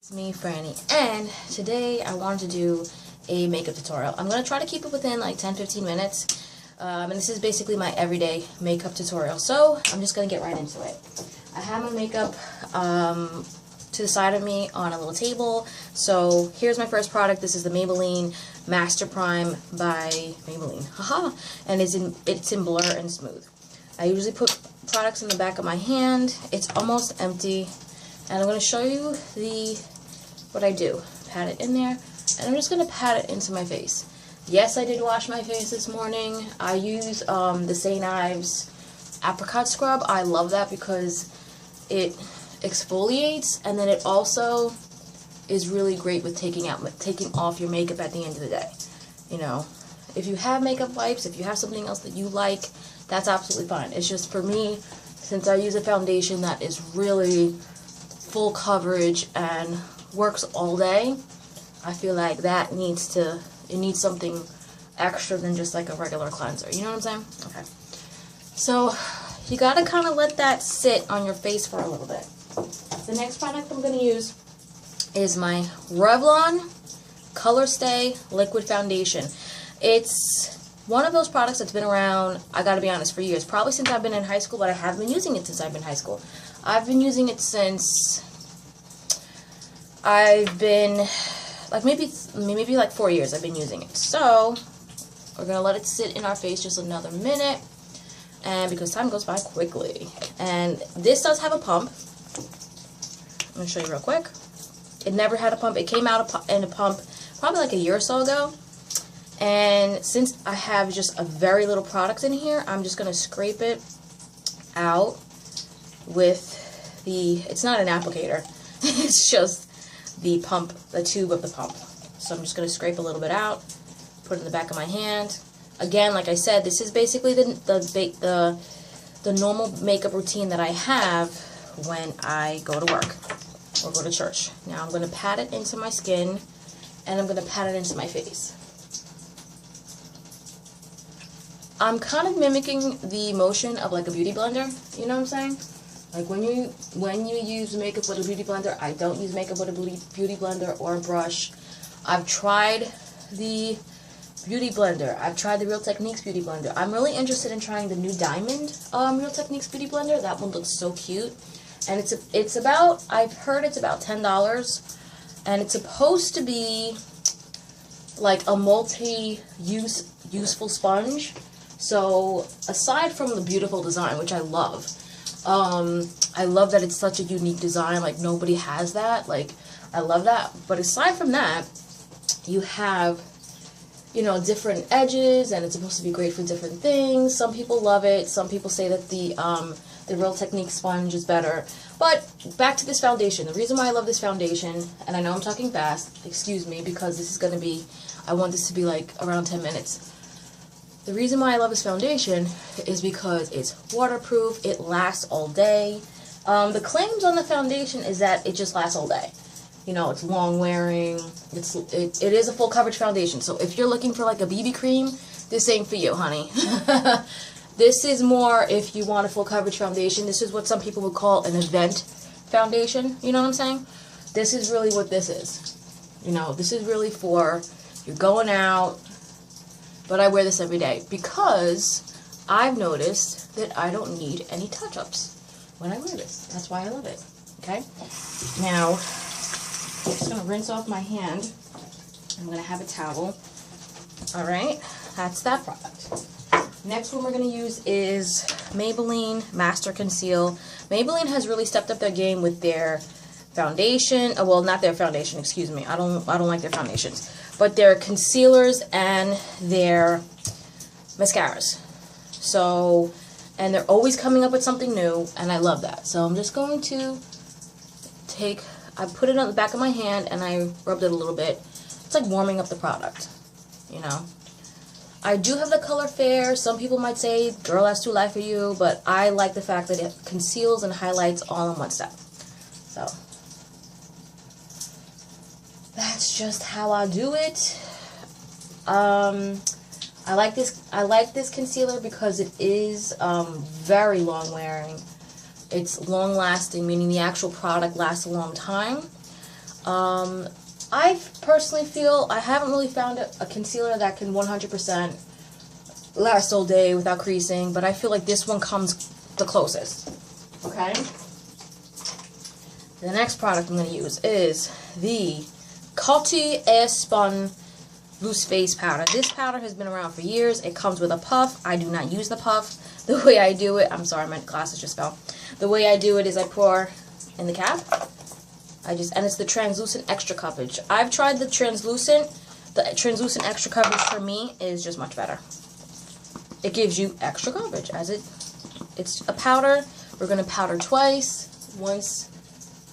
It's me, Franny, and today I wanted to do a makeup tutorial. I'm going to try to keep it within like 10-15 minutes, and this is basically my everyday makeup tutorial, so I'm just going to get right into it. I have my makeup to the side of me on a little table, so here's my first product. This is the Maybelline Master Prime by Maybelline, haha, and it's in Blur and Smooth. I usually put products in the back of my hand. It's almost empty, and I'm going to show you what I do. Pat it in there, and I'm just going to pat it into my face. Yes, I did wash my face this morning. I use the St. Ives apricot scrub. I love that because it exfoliates, and then it also is really great with taking off your makeup at the end of the day. You know, if you have makeup wipes, if you have something else that you like, that's absolutely fine. It's just for me, since I use a foundation that is really full coverage and works all day, I feel like it needs something extra than just like a regular cleanser. You know what I'm saying? Okay. So you gotta kind of let that sit on your face for a little bit. The next product I'm gonna use is my Revlon Color Stay Liquid Foundation. It's one of those products that's been around, I gotta be honest, for years. Probably since I've been in high school, but I have been using it since I've been in high school. I've been using it since I've been, like maybe like 4 years I've been using it. So we're going to let it sit in our face just another minute, and because time goes by quickly. And this does have a pump. I'm going to show you real quick. It never had a pump. It came out in a pump probably like a year or so ago. And since I have just a very little product in here, I'm just going to scrape it out with it's not an applicator, it's just the pump, the tube of the pump. So I'm just going to scrape a little bit out, put it in the back of my hand. Again, like I said, this is basically the normal makeup routine that I have when I go to work or go to church. Now I'm going to pat it into my skin, and I'm going to pat it into my face. I'm kind of mimicking the motion of like a beauty blender, you know what I'm saying? Like when you use makeup with a beauty blender, I don't use makeup with a beauty blender or a brush. I've tried the beauty blender. I've tried the Real Techniques beauty blender. I'm really interested in trying the new Diamond Real Techniques beauty blender. That one looks so cute. And it's about, I've heard it's about $10, and it's supposed to be like a useful sponge. So aside from the beautiful design, which I love that it's such a unique design, like nobody has that, like I love that. But aside from that, you have, you know, different edges, and it's supposed to be great for different things. Some people love it, some people say that the Real Techniques sponge is better. But back to this foundation. The reason why I love this foundation, and I know I'm talking fast, excuse me, because this is going to be, I want this to be like around 10 minutes. The reason why I love this foundation is because it's waterproof, it lasts all day. The claims on the foundation is that it just lasts all day. You know, it's long wearing, it is a full coverage foundation. So if you're looking for like a BB cream, this ain't for you, honey. This is more if you want a full coverage foundation. This is what some people would call an event foundation, you know what I'm saying? This is really what this is. You know, this is really for, you're going out. But I wear this every day because I've noticed that I don't need any touch-ups when I wear this. That's why I love it. Okay? Now, I'm just going to rinse off my hand. I'm going to have a towel. Alright? That's that product. Next one we're going to use is Maybelline Master Conceal. Maybelline has really stepped up their game with their foundation. Well, not their foundation, excuse me. I don't like their foundations. But their concealers and their mascaras. So, and they're always coming up with something new, and I love that. So I'm just going to I put it on the back of my hand, and I rubbed it a little bit. It's like warming up the product, you know. I do have the color Fair. Some people might say, girl, that's too light for you, but I like the fact that it conceals and highlights all in one step. So that's just how I do it. I like this concealer because it is very long wearing. It's long lasting, meaning the actual product lasts a long time. I personally feel I haven't really found a concealer that can 100% last all day without creasing, but I feel like this one comes the closest. Okay? The next product I'm going to use is the Coty Airspun Loose Face Powder. This powder has been around for years. It comes with a puff. I do not use the puff. The way I do it, I'm sorry, my glasses just fell. The way I do it is I pour in the cap. And it's the translucent extra coverage. I've tried the translucent. The translucent extra coverage for me is just much better. It gives you extra coverage it's a powder. We're going to powder twice. Once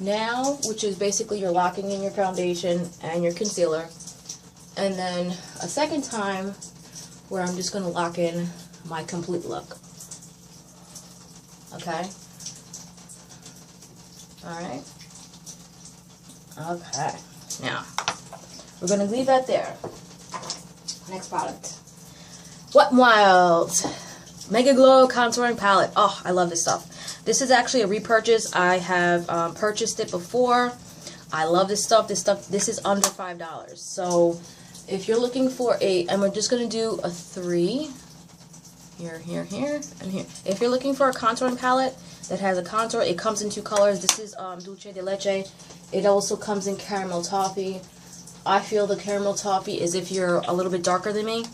now, which is basically you're locking in your foundation and your concealer. And then a second time where I'm just going to lock in my complete look. Okay? Alright? Okay. Now, we're going to leave that there. Next product. Wet n Wild Mega Glow Contouring Palette. Oh, I love this stuff. This is actually a repurchase. I have purchased it before. I love this stuff. This is under $5. So, if you're looking for and we're just going to do a 3. Here, here, here, and here. If you're looking for a contouring palette that has a contour, it comes in 2 colors. This is Dulce de Leche. It also comes in Caramel Toffee. I feel the Caramel Toffee is if you're a little bit darker than me,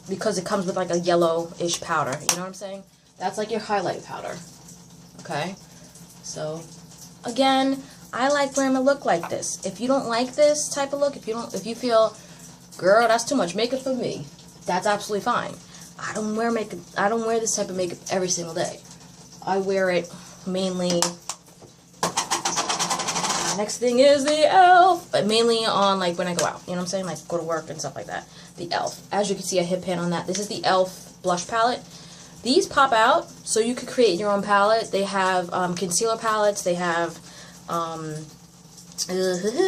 because it comes with like a yellowish powder. You know what I'm saying? That's like your highlight powder. Okay? So, again, I like wearing a look like this. If you don't like this type of look, if you feel, girl, that's too much makeup for me, that's absolutely fine. I don't wear makeup. I don't wear this type of makeup every single day. I wear it mainly. Next thing is the e.l.f. But mainly on like when I go out. You know what I'm saying? Like go to work and stuff like that. The e.l.f. As you can see, a hip pin on that. This is the e.l.f. blush palette. These pop out, so you could create your own palette. They have concealer palettes. They have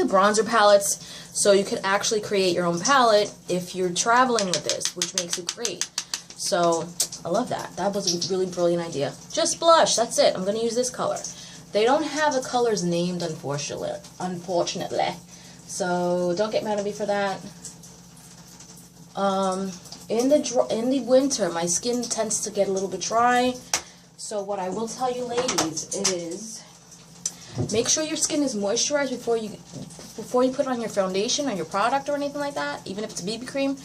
bronzer palettes. So you could actually create your own palette if you're traveling with this, which makes it great. So I love that. That was a really brilliant idea. Just blush. That's it. I'm going to use this color. They don't have the colors named, unfortunately. So don't get mad at me for that. In the winter, my skin tends to get a little bit dry. So what I will tell you, ladies, is make sure your skin is moisturized before you put on your foundation or your product or anything like that, even if it's a BB cream,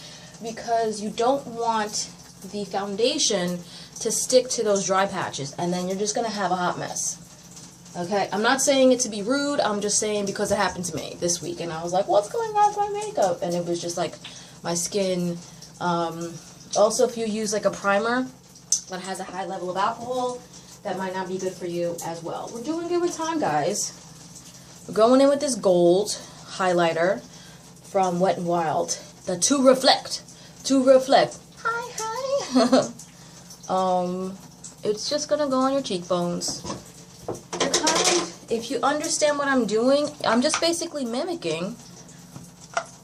because you don't want the foundation to stick to those dry patches, and then you're just gonna have a hot mess. Okay, I'm not saying it to be rude, I'm just saying because it happened to me this week, and I was like, what's going on with my makeup? And it was just like, my skin, also if you use like a primer that has a high level of alcohol, that might not be good for you as well. We're doing good with time, guys. We're going in with this gold highlighter from Wet n Wild, the To Reflect. Hi. It's just gonna go on your cheekbones. If you understand what I'm doing, I'm just basically mimicking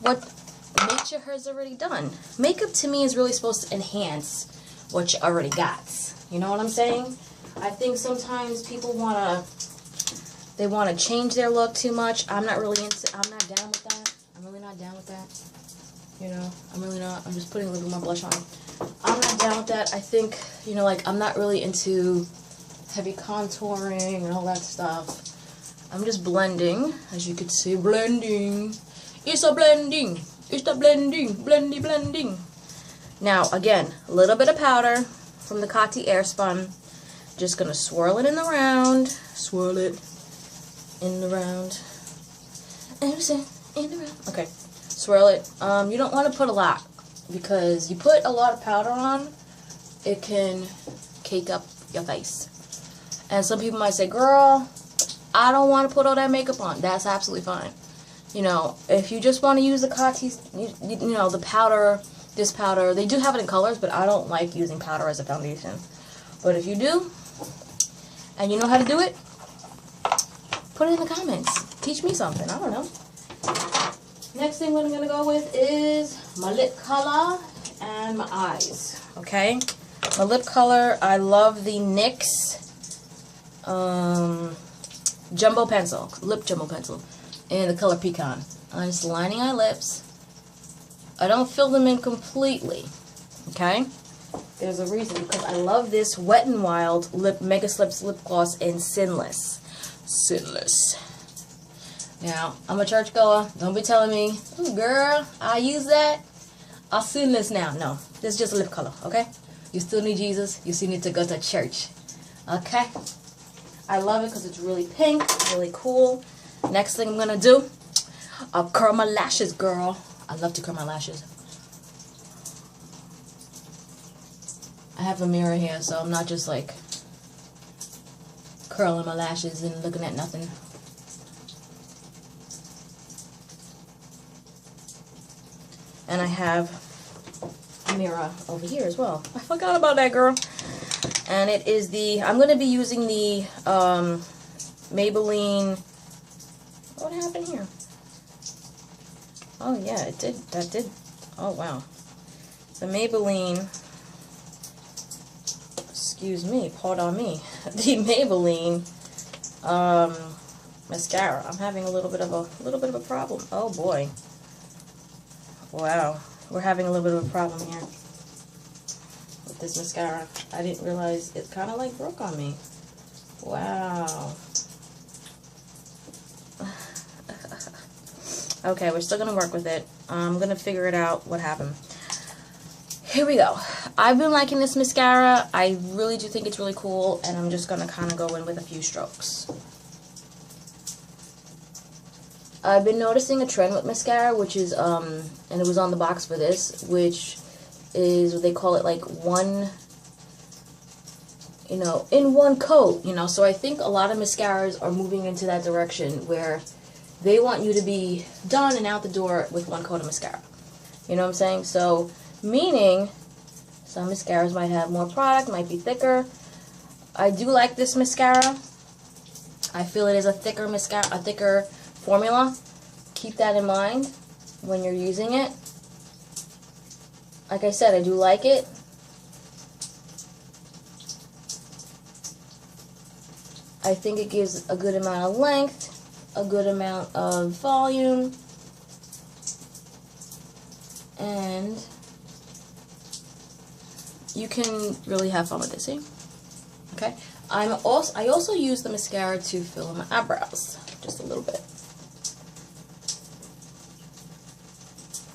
what nature has already done. Makeup to me is really supposed to enhance what you already got. You know what I'm saying? I think sometimes people wanna change their look too much. I'm not down with that. I'm really not down with that. You know, I'm really not. I'm just putting a little bit more blush on. I'm not down with that. I think, you know, like, I'm not really into heavy contouring and all that stuff. I'm just blending, as you can see, blending. It's a blending. It's the blending. Now, again, a little bit of powder from the Coty Airspun. Just gonna swirl it in the round. Swirl it in the round. Okay, swirl it. You don't want to put a lot, because you put a lot of powder on, it can cake up your face. And some people might say, girl, I don't want to put all that makeup on. That's absolutely fine. You know, if you just want to use the Coty, you know, the powder, this powder, they do have it in colors, but I don't like using powder as a foundation. But if you do, and you know how to do it, put it in the comments. Teach me something. I don't know. Next thing what I'm going to go with is my lip color and my eyes. Okay? My lip color, I love the NYX Jumbo Pencil. Lip Jumbo Pencil. in the color Pecan. I'm just lining my lips. I don't fill them in completely, okay? There's a reason, because I love this Wet n Wild Mega Slips Lip Gloss in Sinless. Sinless. Now, I'm a churchgoer. Don't be telling me, oh, girl, I use that. I'll sinless now. No, this is just a lip color, okay? You still need Jesus. You still need to go to church, okay? I love it because it's really pink, really cool. Next thing I'm going to do, I'll curl my lashes, girl. I love to curl my lashes. I have a mirror here, so I'm not just like curling my lashes and looking at nothing. And I have a mirror over here as well. I forgot about that, girl. And it is the, I'm going to be using the Maybelline, what happened here? Oh yeah, it did, that did, oh wow. The Maybelline, excuse me, pardon me, the Maybelline mascara. I'm having a little bit of a problem. Oh boy. Wow, we're having a little bit of a problem here with this mascara. I didn't realize it kind of like broke on me. Wow. Okay, we're still going to work with it. I'm going to figure it out what happened. Here we go. I've been liking this mascara. I really do think it's really cool, and I'm just going to kind of go in with a few strokes. I've been noticing a trend with mascara, which is, and it was on the box for this, which is what they call it, like one, you know, in one coat, you know. So I think a lot of mascaras are moving into that direction where they want you to be done and out the door with one coat of mascara. You know what I'm saying? So, meaning, some mascaras might have more product, might be thicker. I do like this mascara. I feel it is a thicker mascara, a thicker formula. Keep that in mind when you're using it. Like I said, I do like it. I think it gives a good amount of length, a good amount of volume, and you can really have fun with this, see? Okay. I also use the mascara to fill in my eyebrows, just a little bit.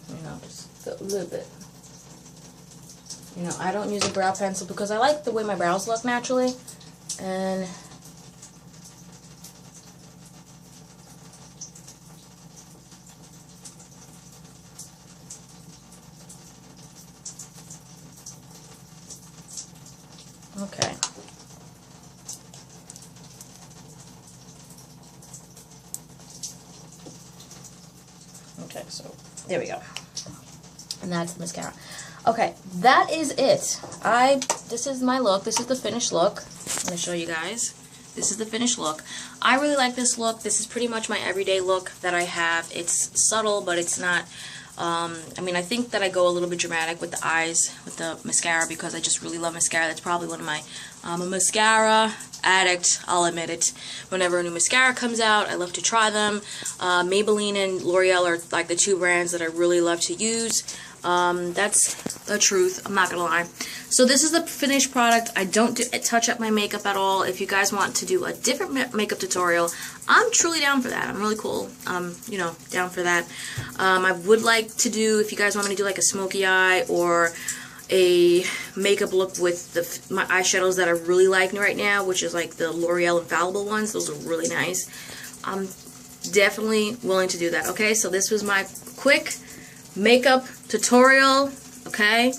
You know, just a little bit. You know, I don't use a brow pencil because I like the way my brows look naturally, and okay. Okay, so there we go. And that's the mascara. Okay, that is it. This is my look. This is the finished look. I'm going to show you guys. This is the finished look. I really like this look. This is pretty much my everyday look that I have. It's subtle, but it's not, I mean, I think that I go a little bit dramatic with the eyes, with the mascara, because I just really love mascara. That's probably one of my, I'm a mascara addict, I'll admit it. Whenever a new mascara comes out, I love to try them. Maybelline and L'Oreal are like the two brands that I really love to use. That's the truth, I'm not gonna lie. So this is the finished product. I don't touch up my makeup at all. If you guys want to do a different makeup tutorial, I'm truly down for that. I'm really cool, you know, down for that. I would like to do, if you guys want me to do like a smoky eye or a makeup look with my eyeshadows that I really like right now, which is like the L'Oreal Infallible ones. Those are really nice. I'm definitely willing to do that, okay? So this was my quick makeup tutorial, okay?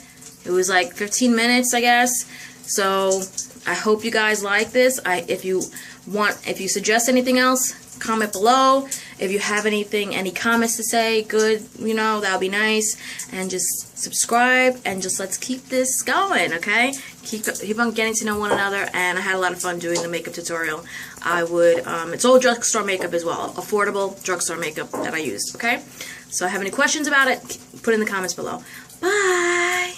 It was like 15 minutes, I guess. So I hope you guys like this. If you suggest anything else, comment below. If you have any comments to say, good, you know, that would be nice. And just subscribe, and just let's keep this going, okay? Keep on getting to know one another, and I had a lot of fun doing the makeup tutorial. It's all drugstore makeup as well, affordable drugstore makeup that I used, okay? So if you have any questions about it, put in the comments below. Bye!